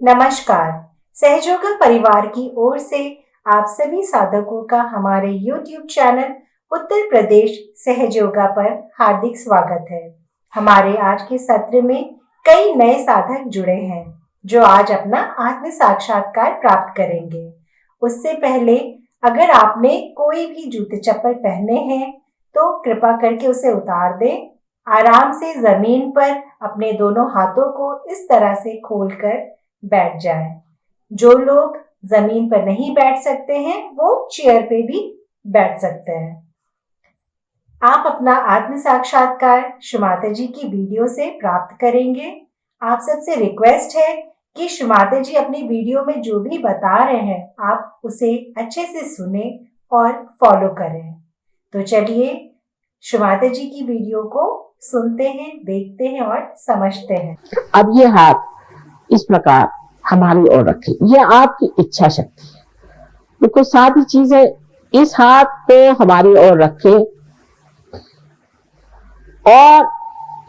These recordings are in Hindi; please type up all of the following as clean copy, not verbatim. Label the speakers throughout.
Speaker 1: नमस्कार। सहयोगा परिवार की ओर से आप सभी साधकों का हमारे YouTube चैनल उत्तर प्रदेश सहयोगा पर हार्दिक स्वागत है। हमारे आज के सत्र में कई नए साधक जुड़े हैं जो आज अपना आत्म साक्षात्कार प्राप्त करेंगे। उससे पहले अगर आपने कोई भी जूते चप्पल पहने हैं तो कृपा करके उसे उतार दें। आराम से जमीन पर अपने दोनों हाथों को इस तरह से खोलकर बैठ जाए। जो लोग जमीन पर नहीं बैठ सकते हैं वो चेयर पे भी बैठ सकते हैं। आप अपना आत्म साक्षात्कार श्रीमाता जी की वीडियो से प्राप्त करेंगे। आप सबसे रिक्वेस्ट है कि श्रीमाता जी अपनी वीडियो में जो भी बता रहे हैं आप उसे अच्छे से सुने और फॉलो करें। तो चलिए श्रीमाता जी की वीडियो को सुनते हैं, देखते हैं और समझते हैं।
Speaker 2: अब ये हाथ इस प्रकार हमारी ओर रखें, ये आपकी इच्छा शक्ति है। देखो सारी चीजें इस हाथ को हमारी ओर रखें और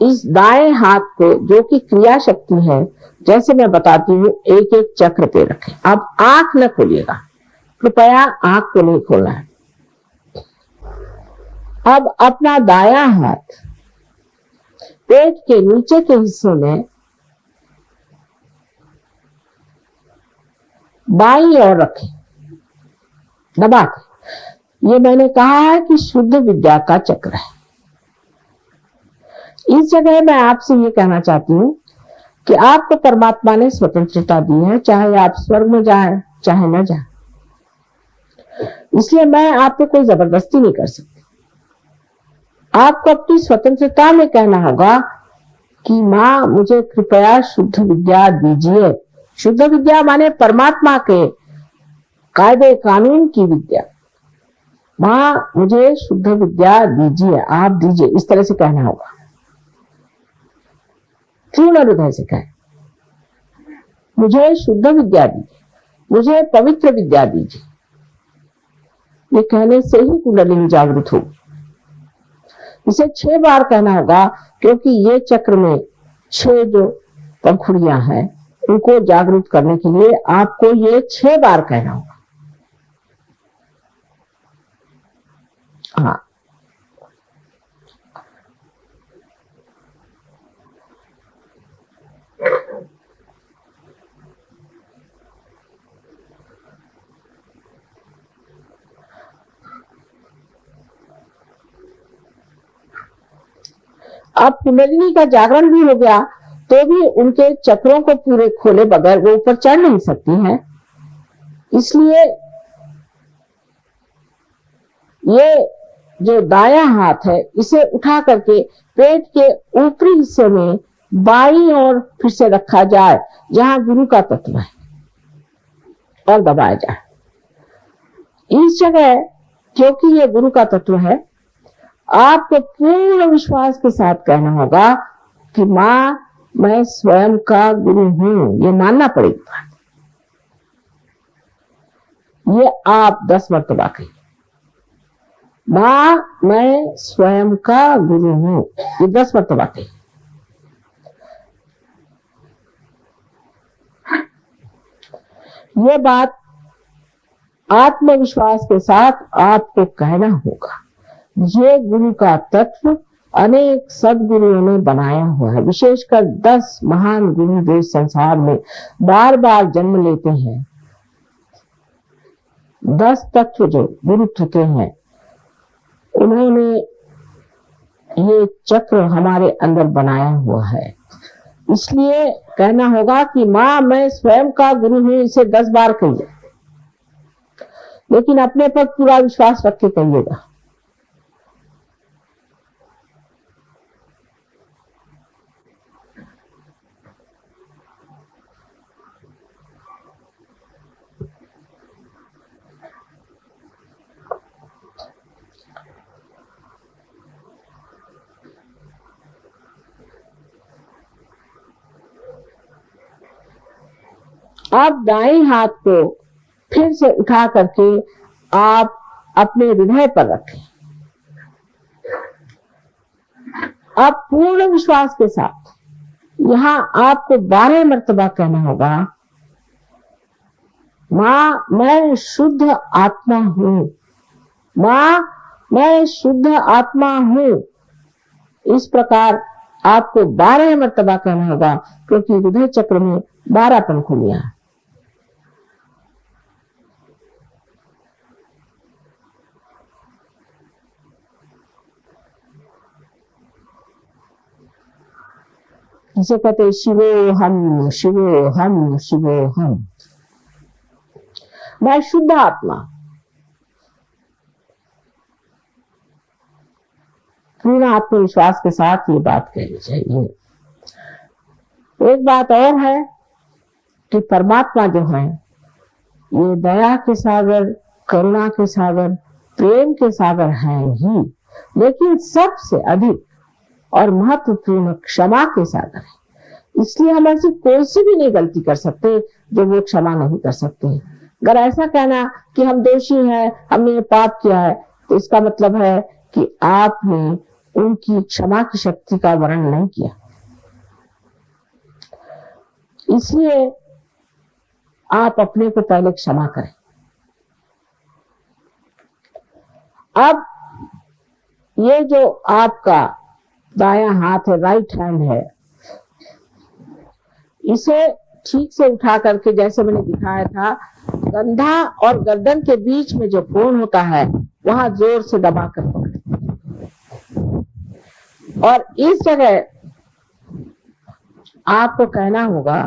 Speaker 2: इस दाएं हाथ को जो कि क्रिया शक्ति है, जैसे मैं बताती हूँ, एक एक चक्र पे रखें। अब आंख न खोलिएगा, कृपया आंख को नहीं खोलना है। अब अपना दायां हाथ पेट के नीचे के हिस्से में बाईं ओर रखें, दबा के। ये मैंने कहा है कि शुद्ध विद्या का चक्र है। इस जगह मैं आपसे ये कहना चाहती हूँ कि आपको परमात्मा ने स्वतंत्रता दी है, चाहे आप स्वर्ग में जाएं चाहे न जाएं। इसलिए मैं आप पे कोई जबरदस्ती नहीं कर सकती। आपको अपनी स्वतंत्रता में कहना होगा कि माँ मुझे कृपया शुद्ध विद्या दीजिए। शुद्ध विद्या माने परमात्मा के कायदे कानून की विद्या। माँ मुझे शुद्ध विद्या दीजिए, आप दीजिए, इस तरह से कहना होगा। पूर्ण हृदय से कहें, मुझे शुद्ध विद्या दीजिए, मुझे पवित्र विद्या दीजिए। ये कहने से ही कुंडलिनी जागृत होगी। इसे 6 बार कहना होगा, क्योंकि ये चक्र में 6 जो पंखुड़ियां हैं उनको जागृत करने के लिए आपको ये 6 बार कहना होगा। हाँ, अब कुंडलिनी का जागरण भी हो गया तो भी उनके चक्रों को पूरे खोले बगैर वो ऊपर चढ़ नहीं सकती हैं। इसलिए ये जो दायां हाथ है इसे उठा करके पेट के ऊपरी हिस्से में बाईं ओर फिर से रखा जाए, जहां गुरु का तत्व है, और दबाया जाए। इस जगह क्योंकि ये गुरु का तत्व है, आपको पूर्ण विश्वास के साथ कहना होगा कि माँ मैं स्वयं का गुरु हूं। ये मानना पड़ेगा। ये आप 10 मरतबा कहिए, माँ मैं स्वयं का गुरु हूं। ये 10 मरतबा कहिए। ये बात आत्मविश्वास के साथ आपको कहना होगा। ये गुरु का तत्व अनेक सदगुरुओं ने बनाया हुआ है। विशेषकर 10 महान गुरु जो इस संसार में बार बार जन्म लेते हैं, 10 तत्व जो गुरु चुके हैं, उन्होंने ये चक्र हमारे अंदर बनाया हुआ है। इसलिए कहना होगा कि माँ मैं स्वयं का गुरु हूं। इसे 10 बार कहिए, लेकिन अपने पर पूरा विश्वास रख के कहिएगा। अब दाएं हाथ को फिर से उठा करके आप अपने हृदय पर रखें। अब पूर्ण विश्वास के साथ यहां आपको 12 मरतबा कहना होगा माँ मैं शुद्ध आत्मा हूँ, माँ मैं शुद्ध आत्मा हूँ। इस प्रकार आपको 12 मर्तबा कहना होगा, क्योंकि हृदय चक्र में 12 पंखुड़ियां हैं। जिसे कहते हैं शिवोहम शिवोहम शिवोहम। मैं शुद्ध आत्मा। पूर्ण आत्मविश्वास के साथ ये बात कहनी चाहिए। एक बात और है कि परमात्मा जो है ये दया के सागर, करुणा के सागर, प्रेम के सागर हैं ही, लेकिन सबसे अधिक और महत्वपूर्ण क्षमा के सागर है। इसलिए हम ऐसी कोई सी भी नहीं गलती कर सकते जो वो क्षमा नहीं कर सकते। अगर ऐसा कहना कि हम दोषी हैं, हमने ये पाप किया है, तो इसका मतलब है कि आपने उनकी क्षमा की शक्ति का वर्णन नहीं किया। इसलिए आप अपने को पहले क्षमा करें। अब ये जो आपका दायां हाथ है, राइट हैंड है, इसे ठीक से उठा करके, जैसे मैंने दिखाया था, कंधा और गर्दन के बीच में जो कोण होता है वहां जोर से दबा कर पकड़ें। और इस जगह आपको कहना होगा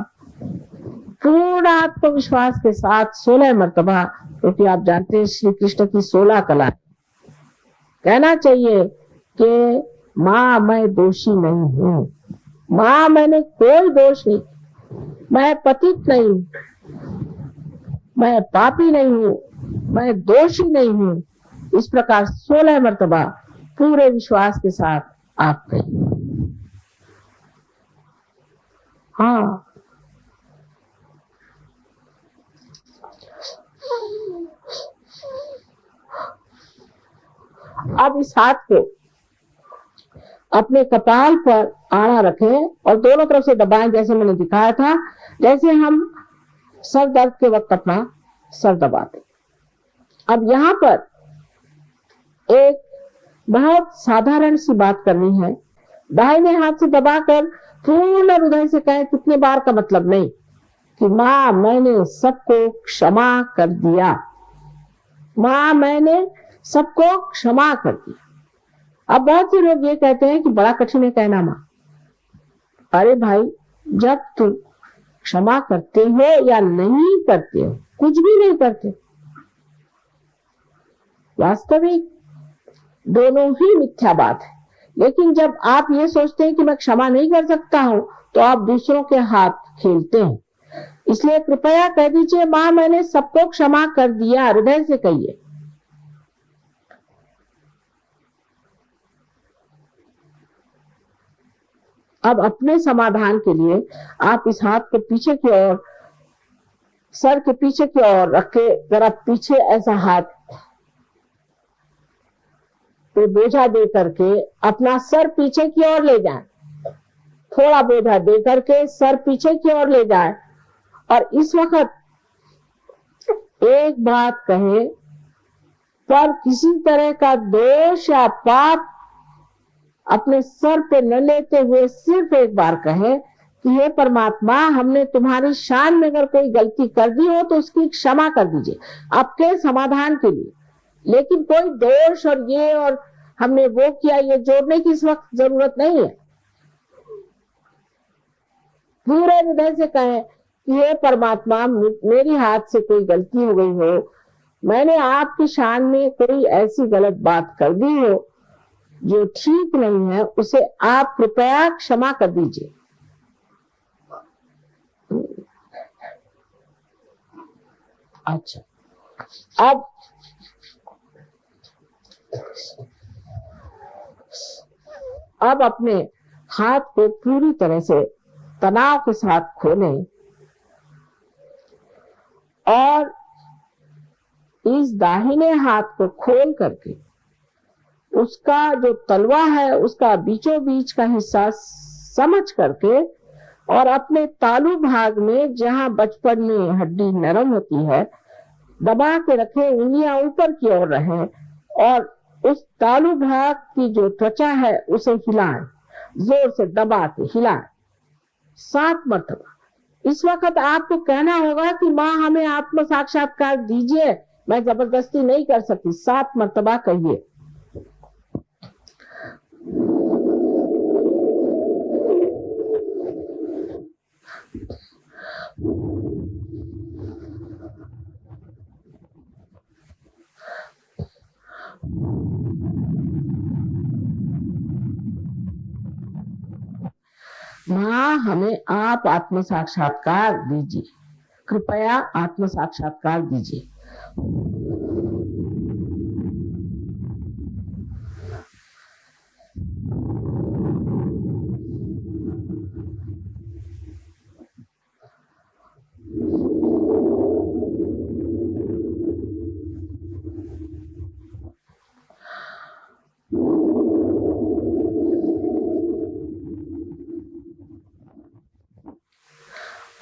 Speaker 2: पूर्ण आत्मविश्वास के साथ 16 मर्तबा, क्योंकि आप जानते हैं श्री कृष्ण की 16 कला। कहना चाहिए कि माँ मैं दोषी नहीं हूँ, माँ मैंने कोई दोष नहीं, मैं पतित नहीं हूँ, मैं पापी नहीं हूँ, मैं दोषी नहीं हूँ। इस प्रकार 16 मर्तबा पूरे विश्वास के साथ आप कहिए। हाँ, अब इस हाथ को अपने कपाल पर आड़ा रखें और दोनों तरफ से दबाएं, जैसे मैंने दिखाया था, जैसे हम सर दर्द के वक्त अपना सर दबाते। अब यहाँ पर एक बहुत साधारण सी बात करनी है। दाहिने हाथ से दबाकर पूर्ण हृदय से कहें, कितने बार का मतलब नहीं, कि माँ मैंने सबको क्षमा कर दिया, माँ मैंने सबको क्षमा कर दिया। अब बहुत से लोग ये कहते हैं कि बड़ा कठिन है कहना माँ। अरे भाई, जब तुम क्षमा करते हो या नहीं करते हो, कुछ भी नहीं करते, वास्तविक दोनों ही मिथ्या बात है। लेकिन जब आप ये सोचते हैं कि मैं क्षमा नहीं कर सकता हूं, तो आप दूसरों के हाथ खेलते हैं। इसलिए कृपया कह दीजिए, माँ मैंने सबको क्षमा कर दिया, हृदय से कहिए। अब अपने समाधान के लिए आप इस हाथ को पीछे की ओर, सर के पीछे की ओर रख के जरा पीछे ऐसा हाथ पे बोझा दे करके अपना सर पीछे की ओर ले जाएं। थोड़ा बोझा दे करके सर पीछे की ओर ले जाएं और इस वक्त एक बात कहे, पर किसी तरह का दोष या पाप अपने सर पे न लेते हुए सिर्फ एक बार कहे कि हे परमात्मा, हमने तुम्हारी शान में अगर कोई गलती कर दी हो तो उसकी क्षमा कर दीजिए, आपके समाधान के लिए। लेकिन कोई दोष और ये और हमने वो किया, ये जोड़ने की इस वक्त जरूरत नहीं है। पूरे हृदय से कहें कि हे परमात्मा, मेरी हाथ से कोई गलती हो गई हो, मैंने आपकी शान में कोई ऐसी गलत बात कर दी हो जो ठीक नहीं है, उसे आप कृपया क्षमा कर दीजिए। अच्छा, अब अपने हाथ को पूरी तरह से तनाव के साथ खोलें और इस दाहिने हाथ को खोल करके उसका जो तलवा है उसका बीचों बीच का हिस्सा समझ करके और अपने तालु भाग में, जहाँ बचपन में हड्डी नरम होती है, दबा के रखें, उंगलियां ऊपर की ओर रहें और उस तालु भाग की जो त्वचा है उसे हिलाएं, जोर से दबा के हिलाएं 7 मरतबा। इस वक्त आपको कहना होगा कि माँ हमें आत्म साक्षात्कार दीजिए, मैं जबरदस्ती नहीं कर सकती। 7 मरतबा कहिए। माँ हमें आप आत्म साक्षात्कार दीजिए, कृपया आत्म साक्षात्कार दीजिए।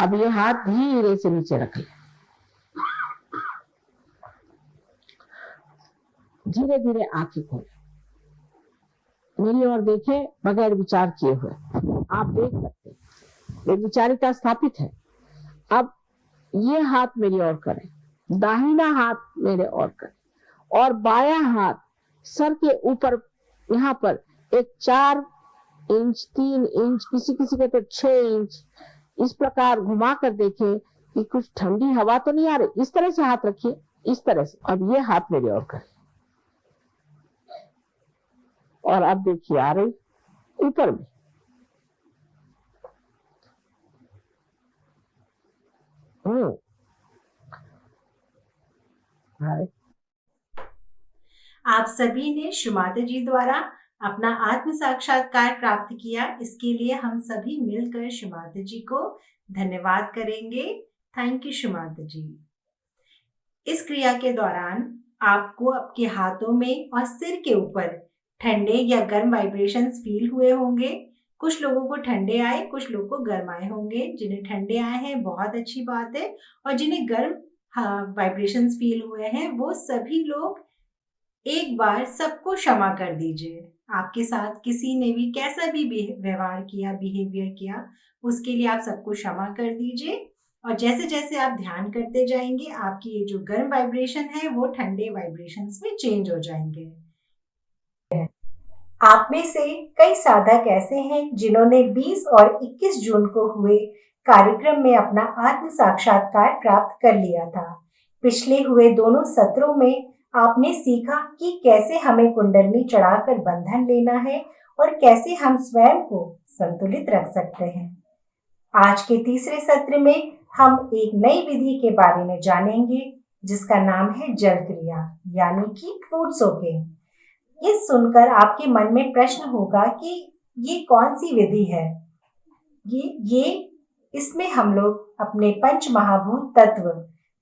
Speaker 2: अब ये हाथ धीरे से नीचे रख ले, धीरे धीरे आंखें खोले, मेरी ओर देखें बगैर विचार किए हुए। आप देख सकते हैं ये विचारिता स्थापित है। अब ये हाथ मेरी ओर करें, दाहिना हाथ मेरे ओर करें और बायां हाथ सर के ऊपर, यहाँ पर एक 4 इंच 3 इंच, किसी किसी के तो 6 इंच, इस प्रकार घुमा कर देखें कि कुछ ठंडी हवा तो नहीं आ रही। इस तरह से हाथ रखिए, इस तरह से। अब ये हाथ मेरी ओर करें और अब देखिए आ रही ऊपर में।
Speaker 1: आप सभी ने श्रीमाता जी द्वारा अपना आत्म साक्षात्कार प्राप्त किया। इसके लिए हम सभी मिलकर श्रीमाता जी को धन्यवाद करेंगे। थैंक यू श्रीमाता जी। इस क्रिया के दौरान आपको आपके हाथों में और सिर के ऊपर ठंडे या गर्म वाइब्रेशंस फील हुए होंगे। कुछ लोगों को ठंडे आए, कुछ लोगों को गर्म आए होंगे। जिन्हें ठंडे आए हैं बहुत अच्छी बात है, और जिन्हें गर्म वाइब्रेशंस फील हुए हैं वो सभी लोग एक बार सबको क्षमा कर दीजिए। आपके साथ किसी ने भी कैसा भी व्यवहार किया, बिहेवियर किया, उसके लिए आप सबको क्षमा कर दीजिए। और जैसे जैसे आप ध्यान करते जाएंगे आपकी ये जो गर्म वाइब्रेशन है वो ठंडे वाइब्रेशंस में चेंज हो जाएंगे। आप में से कई साधक ऐसे हैं जिन्होंने 20 और 21 जून को हुए कार्यक्रम में अपना आत्म साक्षात्कार प्राप्त कर लिया था। पिछले हुए दोनों सत्रों में आपने सीखा कि कैसे हमें कुंडलनी चढ़ाकर बंधन लेना है और कैसे हम स्वयं को संतुलित रख सकते हैं। आज के तीसरे सत्र में हम एक नई विधि के बारे में जानेंगे जिसका नाम है जल क्रिया, यानी कि फूड सोकिंग। ये सुनकर आपके मन में प्रश्न होगा कि ये कौन सी विधि है। ये इसमें हम लोग अपने पंच महाभूत तत्व,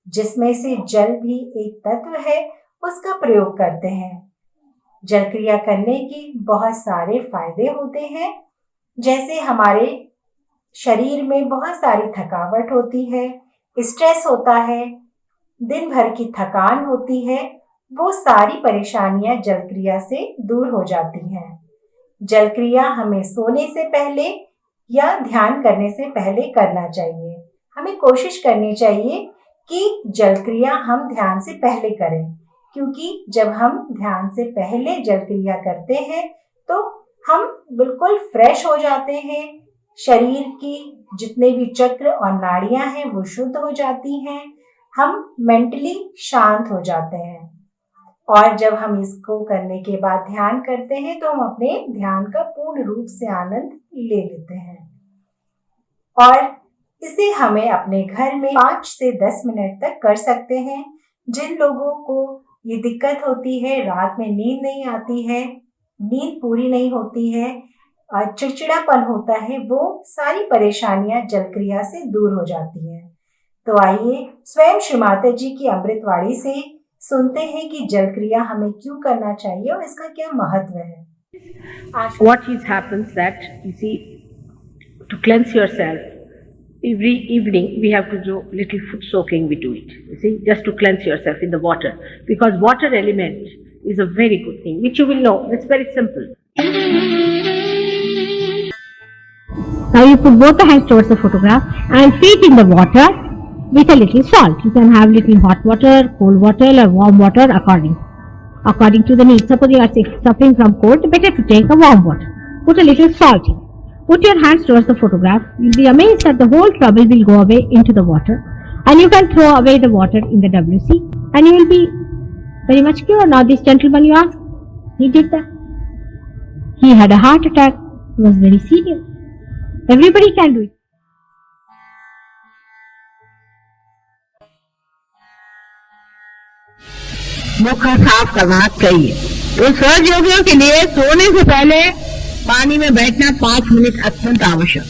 Speaker 1: जिसमें से जल भी एक तत्व है, उसका प्रयोग करते हैं। जल क्रिया करने के बहुत सारे फायदे होते हैं, जैसे हमारे शरीर में बहुत सारी थकावट होती है, स्ट्रेस होता है, दिन भर की थकान होती है, वो सारी परेशानियां जल क्रिया से दूर हो जाती हैं। जल क्रिया हमें सोने से पहले या ध्यान करने से पहले करना चाहिए। हमें कोशिश करनी चाहिए कि जल क्रिया हम ध्यान से पहले करें, क्योंकि जब हम ध्यान से पहले जल क्रिया करते हैं तो हम बिल्कुल फ्रेश हो जाते हैं। शरीर की जितने भी चक्र और नाड़ियां हैं वो शुद्ध हो जाती हैं। हम मेंटली शांत हो जाते हैं, और जब हम इसको करने के बाद ध्यान करते हैं तो हम अपने ध्यान का पूर्ण रूप से आनंद ले लेते हैं। और इसे हमें अपने घर में 5 से 10 मिनट तक कर सकते हैं। जिन लोगों को ये दिक्कत होती है, रात में नींद नहीं आती है, नींद पूरी नहीं होती है और चिड़चिड़ापन होता है, वो सारी परेशानियां जल क्रिया से दूर हो जाती हैं। तो आइए स्वयं श्री माता जी की अमृतवाणी से सुनते हैं कि जल क्रिया हमें क्यों करना चाहिए और इसका क्या महत्व है।
Speaker 3: What happens that you see, to cleanse yourself, Every evening we have to do little foot soaking, we do it, you see, just to cleanse yourself in the water, because water element is a very good thing, which you will know. It's very simple.
Speaker 4: Now you put both the hands towards the photograph and feet in the water with a little salt. You can have little hot water, cold water or warm water according to the need. Suppose you are suffering from cold, better to take a warm water. Put a little salt in. Put your hands towards the photograph. You'll be amazed that the whole trouble will go away into the water, and you can throw away the water in the WC, and you will be very much cured. Now this gentleman you ask, he did that. He had a heart attack. It was very serious. Everybody can do it.
Speaker 2: मुख साफ करना चाहिए। तो सहज योगियों के लिए सोने से पहले पानी में बैठना 5 मिनट अत्यंत आवश्यक,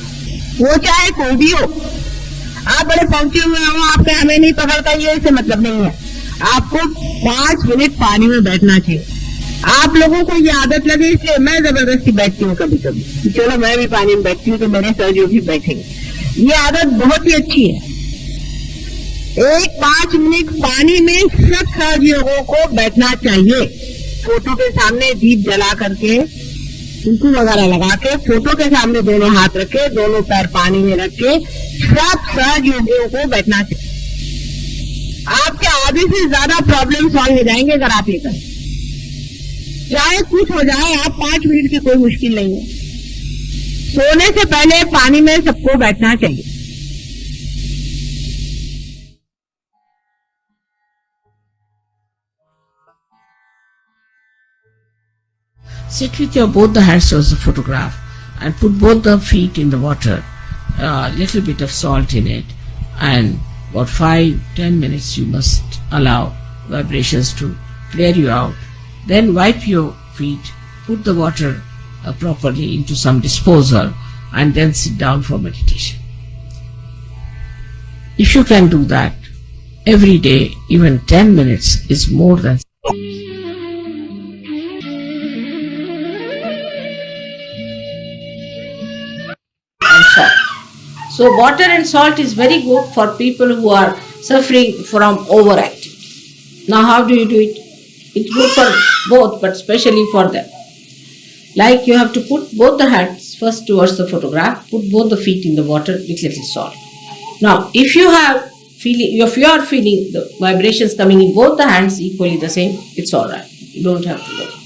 Speaker 2: वो चाहे कोई भी हो। आप बड़े पहुंचे हुए हो, आपके हमें नहीं पकड़ता, ये इससे मतलब नहीं है। आपको 5 मिनट पानी में बैठना चाहिए। आप लोगों को ये आदत लगे, इसलिए मैं जबरदस्ती बैठती हूँ कभी कभी, चलो मैं भी पानी में बैठती हूँ तो मेरे सहज योगी बैठेंगे। ये आदत बहुत ही अच्छी है। 5 मिनट पानी में सब सहज योगों को बैठना चाहिए। फोटो के सामने दीप जला करके, कुंकू वगैरह लगा के, फोटो के सामने दोनों हाथ रखे, दोनों पैर पानी में रख के सब सहज योगियों को बैठना चाहिए। आपके आधे से ज्यादा प्रॉब्लम सॉल्व हो जाएंगे अगर आप ये करें। चाहे कुछ हो जाए, आप 5 मिनट की कोई मुश्किल नहीं है। सोने से पहले पानी में सबको बैठना चाहिए। Sit with your both the hands towards the photograph and put both the feet in the water, a little bit of salt in it, and about 5-10 minutes you must allow vibrations to clear you out. Then wipe your feet, put the water properly into some disposal, and then sit down for meditation. If you can do that every day, even 10 minutes is more than salt. So water and salt is very good for people who are suffering from overactivity. Now how do you do it? It's good for both, but especially for them. Like you have to put both the hands first towards the photograph, put both the feet in the water with little salt. Now if you are feeling the vibrations coming in both the hands equally the same, it's alright. You don't have to worry.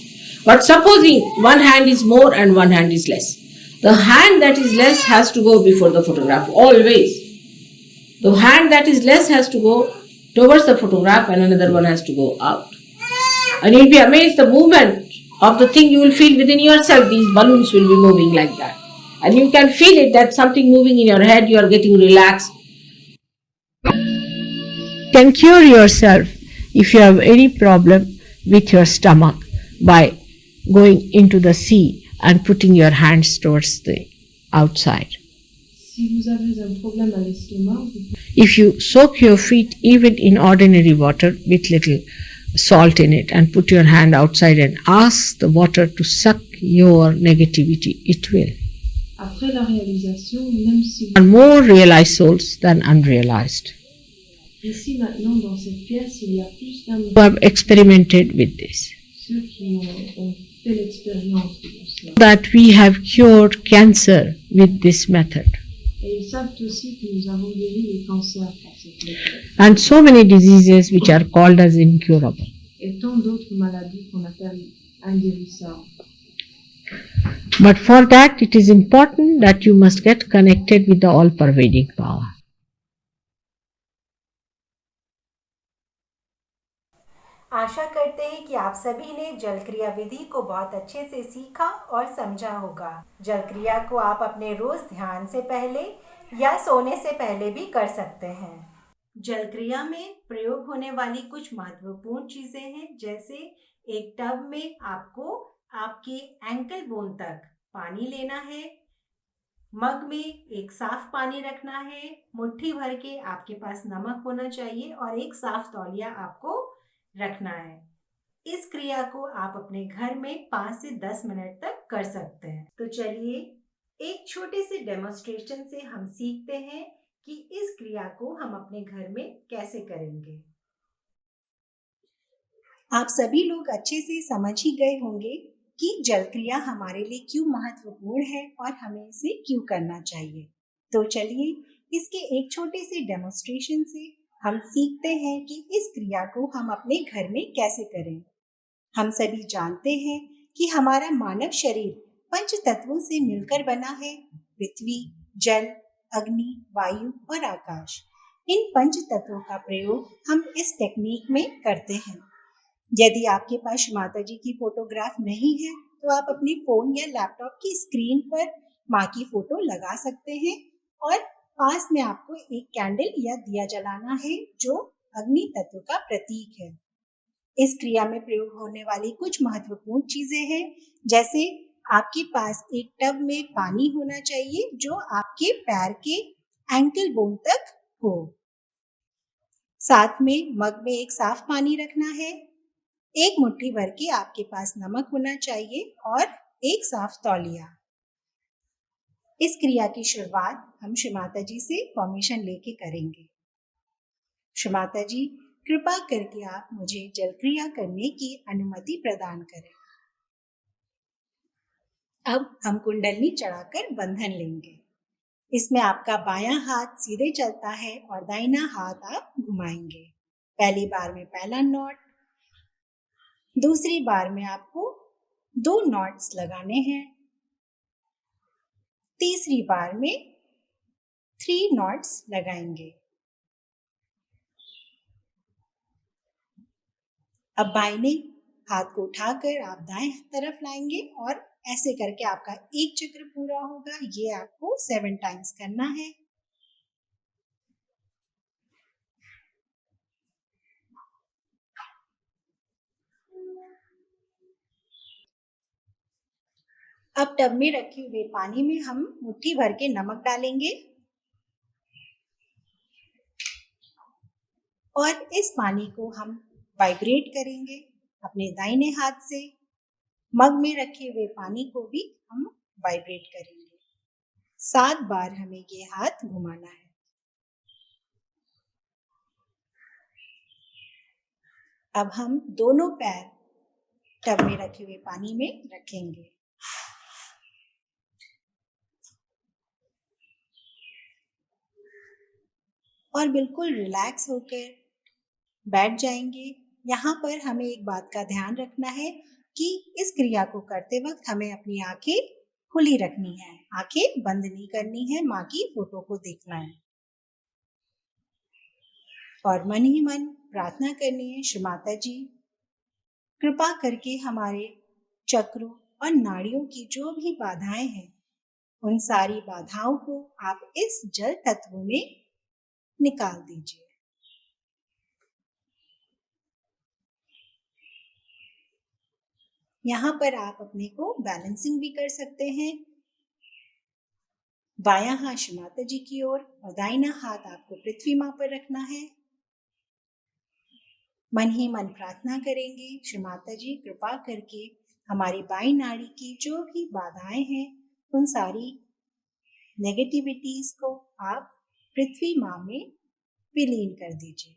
Speaker 2: But supposing one hand is more and one hand is less, the hand that is less has to go before the photograph, always. The hand that is less has to go towards the photograph and another one has to go out. And you'll be amazed the movement of the thing you will feel within yourself. These balloons will be moving like that. And you can feel it, that something moving in your head, you are getting relaxed. You can cure yourself if you have any problem with your stomach by going into the sea and putting your hands towards the outside.
Speaker 5: Si vous avez un problème à l'estomac,
Speaker 2: if you soak your feet even in ordinary water with little salt in it and put your hand outside and ask the water to suck your negativity, it will.
Speaker 5: Après la réalisation, même si
Speaker 2: Are more realized souls than unrealized.
Speaker 5: ici maintenant dans cette pièce, il y a plus d'un
Speaker 2: Who have experimented with this.
Speaker 5: ceux qui ont fait l'expérience de cela.
Speaker 2: That we have cured cancer with this method.
Speaker 5: Et ils savent aussi que nous avons guéri le cancer par cette méthode.
Speaker 2: And so many diseases which are called as incurable.
Speaker 5: Et tant d'autres maladies qu'on appelle inguérissables.
Speaker 2: But for that it is important that you must get connected with the all-pervading power.
Speaker 1: आशा करते हैं कि आप सभी ने जल क्रिया विधि को बहुत अच्छे से सीखा और समझा होगा। जल क्रिया को आप अपने रोज ध्यान से पहले या सोने से पहले भी कर सकते हैं। जल क्रिया में प्रयोग होने वाली कुछ महत्वपूर्ण चीजें हैं, जैसे एक टब में आपको आपके एंकल बोन तक पानी लेना है, मग में एक साफ पानी रखना है, मुट्ठी भर के आपके पास नमक होना चाहिए और एक साफ तौलिया आपको रखना है। इस क्रिया को आप अपने घर में 5 से 10 मिनट तक कर सकते हैं। तो चलिए एक छोटे से डेमोन्स्ट्रेशन से हम सीखते हैं कि इस क्रिया को हम अपने घर में कैसे करेंगे। आप सभी लोग अच्छे से समझ ही गए होंगे कि जल क्रिया हमारे लिए क्यों महत्वपूर्ण है और हमें इसे क्यों करना चाहिए। तो चलिए इसके एक छोटे से डेमोन्स्ट्रेशन से हम सीखते हैं कि इस क्रिया को हम अपने घर में कैसे करें। हम सभी जानते हैं कि हमारा मानव शरीर पंच तत्वों से मिलकर बना है, पृथ्वी, जल, अग्नि, वायु और आकाश। इन पंच तत्वों का प्रयोग हम इस टेक्निक में करते हैं। यदि आपके पास माता जी की फोटोग्राफ नहीं है तो आप अपने फोन या लैपटॉप की स्क्रीन पर माँ की फोटो लगा सकते हैं और पास में आपको एक कैंडल या दिया जलाना है जो अग्नि तत्व का प्रतीक है। इस क्रिया में प्रयोग होने वाली कुछ महत्वपूर्ण चीजें हैं, जैसे आपके पास एक टब में पानी होना चाहिए जो आपके पैर के एंकल बोन तक हो। साथ में मग में एक साफ पानी रखना है। एक मुट्ठी भर के आपके पास नमक होना चाहिए और एक साफ तौलिया। इस क्रिया की शुरुआत हम श्री माता जी से परमिशन लेके करेंगे। श्री माता जी, कृपा करके आप मुझे जल क्रिया करने की अनुमति प्रदान करें। अब हम कुंडलनी चढ़ाकर बंधन लेंगे। इसमें आपका बायां हाथ सीधे चलता है और दाहिना हाथ आप घुमाएंगे। पहली बार में पहला नॉट, दूसरी बार में आपको 2 नॉट्स लगाने हैं, तीसरी बार में 3 नॉट्स लगाएंगे। अब बाईं हाथ को उठाकर आप दाएं तरफ लाएंगे और ऐसे करके आपका एक चक्र पूरा होगा। ये आपको 7 टाइम्स करना है। अब टब में रखे हुए पानी में हम मुट्ठी भर के नमक डालेंगे और इस पानी को हम वाइब्रेट करेंगे अपने दाहिने हाथ से। मग में रखे हुए पानी को भी हम वाइब्रेट करेंगे। 7 बार हमें ये हाथ घुमाना है। अब हम दोनों पैर टब में रखे हुए पानी में रखेंगे और बिल्कुल रिलैक्स होकर बैठ जाएंगे। यहाँ पर हमें एक बात का ध्यान रखना है कि इस क्रिया को करते वक्त हमें अपनी आंखें खुली रखनी है, आंखें बंद नहीं करनी है, माँ की फोटो को देखना है और मन ही मन प्रार्थना करनी है, श्री माता जी कृपा करके हमारे चक्रों और नाड़ियों की जो भी बाधाएं हैं उन सारी बाधाओं को आप इस जल तत्व में निकाल दीजिए। यहाँ पर आप अपने को बैलेंसिंग भी कर सकते हैं। बायां हाथ श्री माता जी की ओर और दाहिना हाथ आपको पृथ्वी माँ पर रखना है। मन ही मन प्रार्थना करेंगे, श्री माता जी कृपा करके हमारी बाई नाड़ी की जो भी बाधाएं हैं उन सारी नेगेटिविटीज को आप पृथ्वी माँ में विलीन कर दीजिए।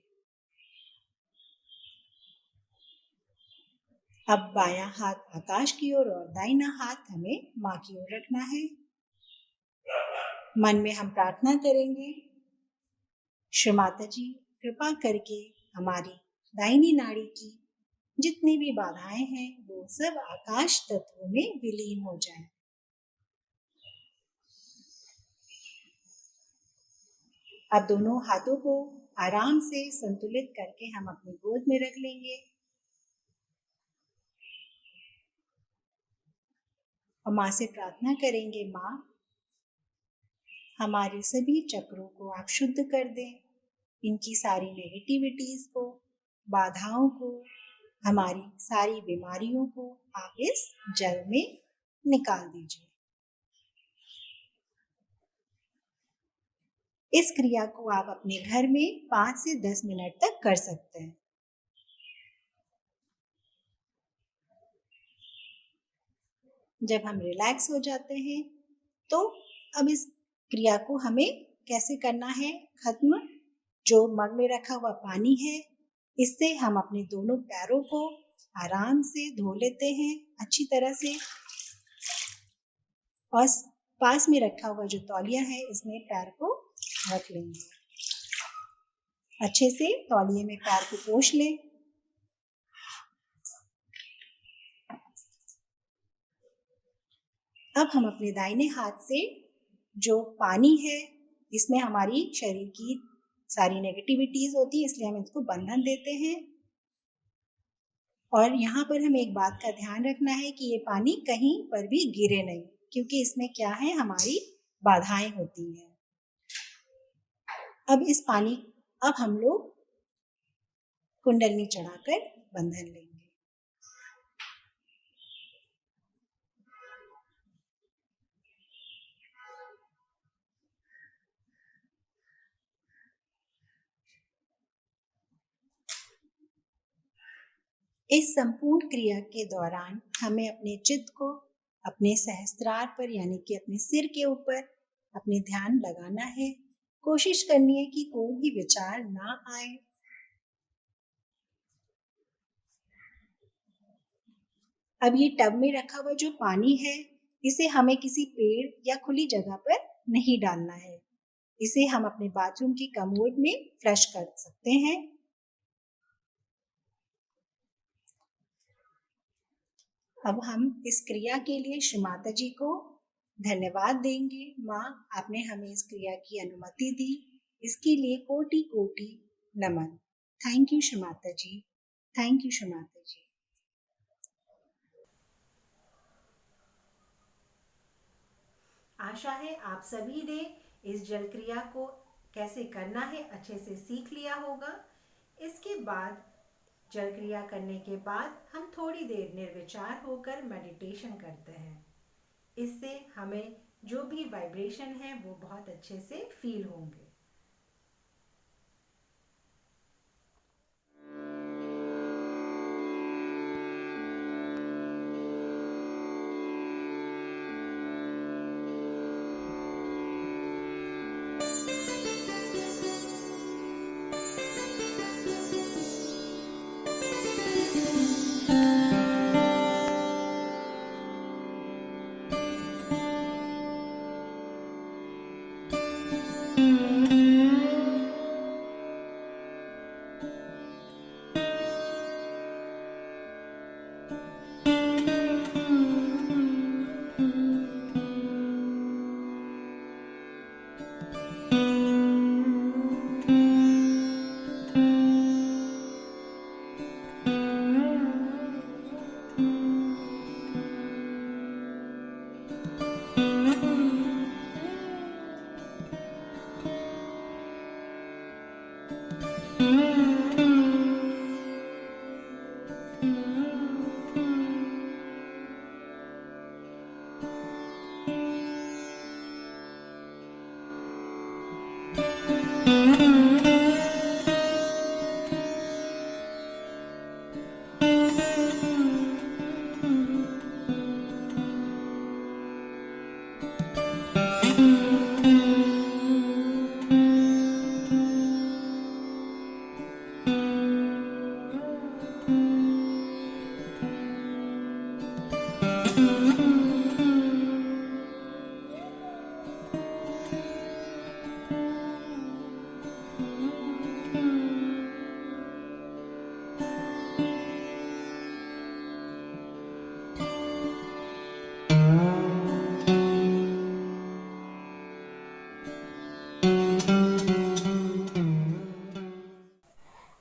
Speaker 1: अब बायां हाथ आकाश की ओर और दाहिना हाथ हमें माँ की ओर रखना है। मन में हम प्रार्थना करेंगे, श्री माता जी कृपा करके हमारी दाहिनी नाड़ी की जितनी भी बाधाएं हैं वो सब आकाश तत्व में विलीन हो जाएं। अब दोनों हाथों को आराम से संतुलित करके हम अपनी गोद में रख लेंगे और माँ से प्रार्थना करेंगे, माँ हमारे सभी चक्रों को आप शुद्ध कर दें, इनकी सारी नेगेटिविटीज को, बाधाओं को, हमारी सारी बीमारियों को आप इस जल में निकाल दीजिए। इस क्रिया को आप अपने घर में 5 से 10 मिनट तक कर सकते हैं। जब हम रिलैक्स हो जाते हैं तो अब इस क्रिया को हमें कैसे करना है खत्म। जो मग में रखा हुआ पानी है, इससे हम अपने दोनों पैरों को आराम से धो लेते हैं अच्छी तरह से, और पास में रखा हुआ जो तौलिया है इसमें पैर को रख लेंगे। अच्छे से तौलिए में पैर को पोंछ लें। अब हम अपने दाहिने हाथ से जो पानी है, इसमें हमारी शरीर की सारी नेगेटिविटीज होती है, इसलिए हम इसको बंधन देते हैं। और यहाँ पर हमें एक बात का ध्यान रखना है कि ये पानी कहीं पर भी गिरे नहीं, क्योंकि इसमें क्या है, हमारी बाधाएं होती हैं। अब हम लोग कुंडलनी चढ़ाकर बंधन लेंगे। इस संपूर्ण क्रिया के दौरान हमें अपने चित्त को अपने सहस्त्रार पर यानी कि अपने सिर के ऊपर अपने ध्यान लगाना है। कोशिश करनी है कि कोई भी विचार ना आए। अब ये टब में रखा हुआ जो पानी है, इसे हमें किसी पेड़ या खुली जगह पर नहीं डालना है। इसे हम अपने बाथरूम की कमोड में फ्लश कर सकते हैं। अब हम इस क्रिया के लिए श्री माता जी को धन्यवाद देंगे। माँ, आपने हमें इस क्रिया की अनुमति दी, इसके लिए कोटि कोटि नमन। Thank you Shri Mata ji, thank you Shri Mata जी। आशा है आप सभी ने इस जल क्रिया को कैसे करना है अच्छे से सीख लिया होगा। इसके बाद जल क्रिया करने के बाद हम थोड़ी देर निर्विचार होकर मेडिटेशन करते हैं। इससे हमें जो भी वाइब्रेशन है वो बहुत अच्छे से फील होंगे।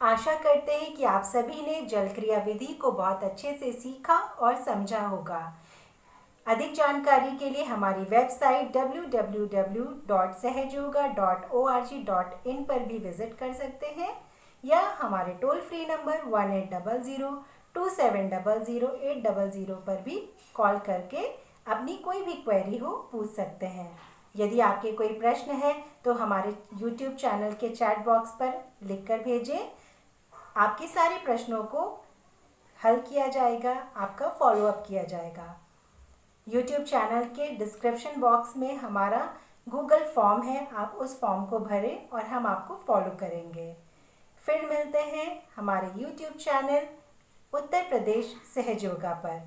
Speaker 1: आशा करते हैं कि आप सभी ने जल क्रिया विधि को बहुत अच्छे से सीखा और समझा होगा। अधिक जानकारी के लिए हमारी वेबसाइट www.sahajyoga.org.in पर भी विजिट कर सकते हैं, या हमारे टोल फ्री नंबर 1800-2700-800 पर भी कॉल करके अपनी कोई भी क्वेरी हो पूछ सकते हैं। यदि आपके कोई प्रश्न है तो हमारे YouTube चैनल के चैट बॉक्स पर लिखकर भेजें। आपके सारे प्रश्नों को हल किया जाएगा, आपका फॉलोअप किया जाएगा। YouTube चैनल के डिस्क्रिप्शन बॉक्स में हमारा गूगल फॉर्म है, आप उस फॉर्म को भरें और हम आपको फॉलो करेंगे। फिर मिलते हैं हमारे यूट्यूब चैनल उत्तर प्रदेश सहज योगा पर।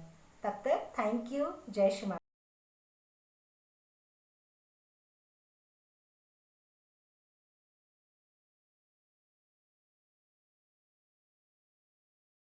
Speaker 1: तब तक थैंक यू। जय श्री